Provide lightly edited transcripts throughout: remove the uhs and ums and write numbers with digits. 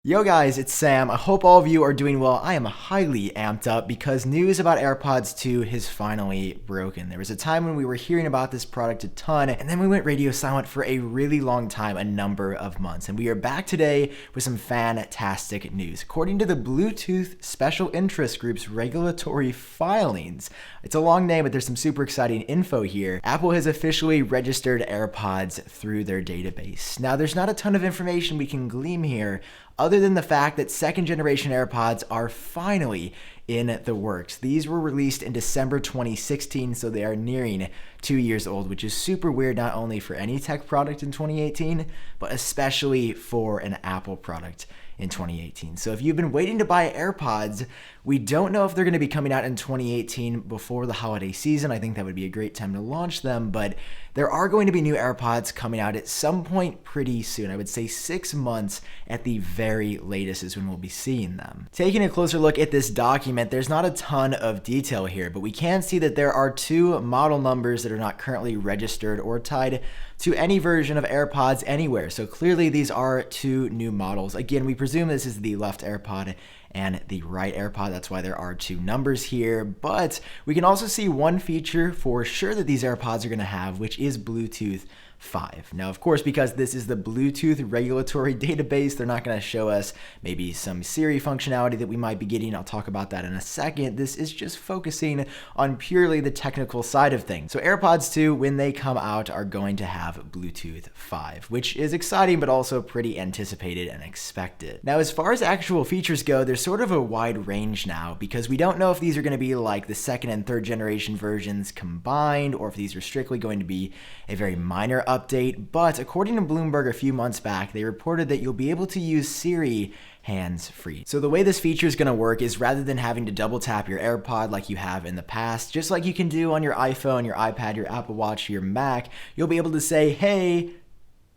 Yo guys, it's Sam. I hope all of you are doing well. I am highly amped up because news about AirPods 2 has finally broken. There was a time when we were hearing about this product a ton, and then we went radio silent for a really long time, a number of months. And we are back today with some fantastic news. According to the Bluetooth Special Interest Group's regulatory filings, it's a long name, but there's some super exciting info here. Apple has officially registered AirPods through their database. Now, there's not a ton of information we can glean here, other than the fact that second generation AirPods are finally in the works. These were released in December 2016, so they are nearing 2 years old, which is super weird not only for any tech product in 2018, but especially for an Apple product in 2018. So if you've been waiting to buy AirPods, we don't know if they're going to be coming out in 2018 before the holiday season. I think that would be a great time to launch them, but there are going to be new AirPods coming out at some point pretty soon. I would say 6 months at the very latest is when we'll be seeing them. Taking a closer look at this document, there's not a ton of detail here, but we can see that there are two model numbers that are not currently registered or tied to any version of AirPods anywhere. So clearly these are two new models. Again, we presume this is the left AirPod and the right AirPod. That's why there are two numbers here. But we can also see one feature for sure that these AirPods are going to have, which is Bluetooth 5. Now, of course, because this is the Bluetooth regulatory database, they're not going to show us maybe some Siri functionality that we might be getting. I'll talk about that in a second. This is just focusing on purely the technical side of things. So AirPods 2, when they come out, are going to have Bluetooth 5, which is exciting, but also pretty anticipated and expected. Now, as far as actual features go, there's sort of a wide range now because we don't know if these are going to be like the second and third generation versions combined, or if these are strictly going to be a very minor update. But according to Bloomberg a few months back, they reported that you'll be able to use Siri hands-free. So the way this feature is going to work is rather than having to double tap your AirPod like you have in the past, just like you can do on your iPhone, your iPad, your Apple Watch, your Mac, you'll be able to say, "Hey,"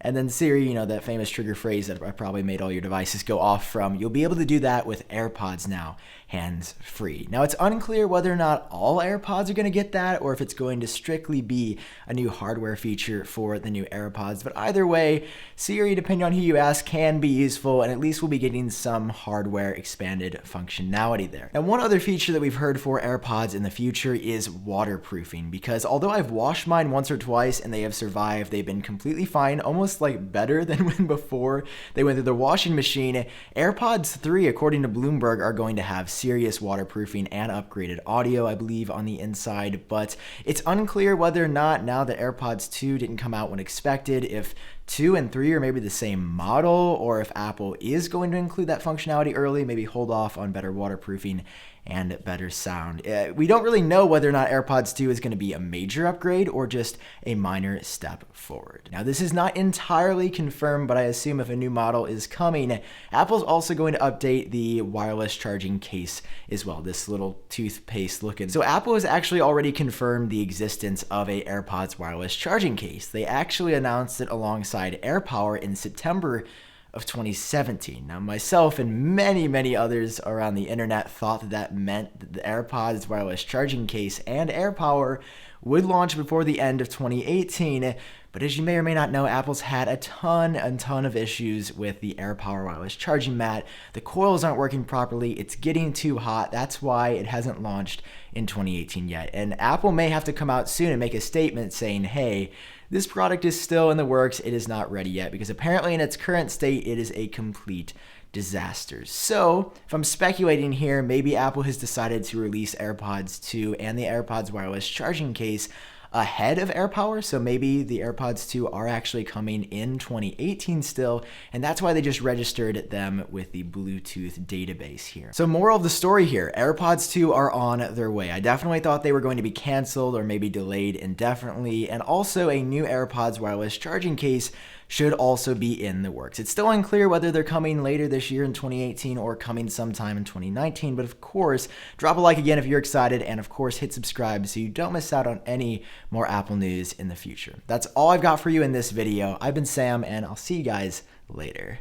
and then Siri, that famous trigger phrase that I probably made all your devices go off from, you'll be able to do that with AirPods now, hands-free. Now, it's unclear whether or not all AirPods are going to get that, or if it's going to strictly be a new hardware feature for the new AirPods. But either way, Siri, depending on who you ask, can be useful, and at least we'll be getting some hardware expanded functionality there. Now, one other feature that we've heard for AirPods in the future is waterproofing, because although I've washed mine once or twice and they have survived, they've been completely fine, almost like better than when before they went through the washing machine. AirPods 3, according to Bloomberg, are going to have serious waterproofing and upgraded audio, I believe, on the inside, but it's unclear whether or not, now that AirPods 2 didn't come out when expected, if 2 and 3 are maybe the same model, or if Apple is going to include that functionality early, maybe hold off on better waterproofing and better sound. We don't really know whether or not AirPods 2 is going to be a major upgrade or just a minor step forward. Now, this is not entirely confirmed, but I assume if a new model is coming, Apple's also going to update the wireless charging case as well, this little toothpaste looking. So Apple has actually already confirmed the existence of a AirPods wireless charging case. They actually announced it alongside AirPower in September of 2017. Now, myself and many others around the internet thought that meant that the AirPods wireless charging case and AirPower would launch before the end of 2018. But as you may or may not know, Apple's had a ton of issues with the AirPower wireless charging mat. The coils aren't working properly. It's getting too hot. That's why it hasn't launched in 2018 yet. And Apple may have to come out soon and make a statement saying, hey, this product is still in the works. It is not ready yet, because apparently in its current state, it is a complete disaster. So if I'm speculating here, maybe Apple has decided to release AirPods 2 and the AirPods wireless charging case ahead of AirPower, so maybe the AirPods 2 are actually coming in 2018 still, and that's why they just registered them with the Bluetooth database here. So moral of the story here, AirPods 2 are on their way. I definitely thought they were going to be canceled or maybe delayed indefinitely, and also a new AirPods wireless charging case should also be in the works. It's still unclear whether they're coming later this year in 2018 or coming sometime in 2019, but of course, drop a like again if you're excited, and of course, hit subscribe so you don't miss out on any more Apple news in the future. That's all I've got for you in this video. I've been Sam, and I'll see you guys later.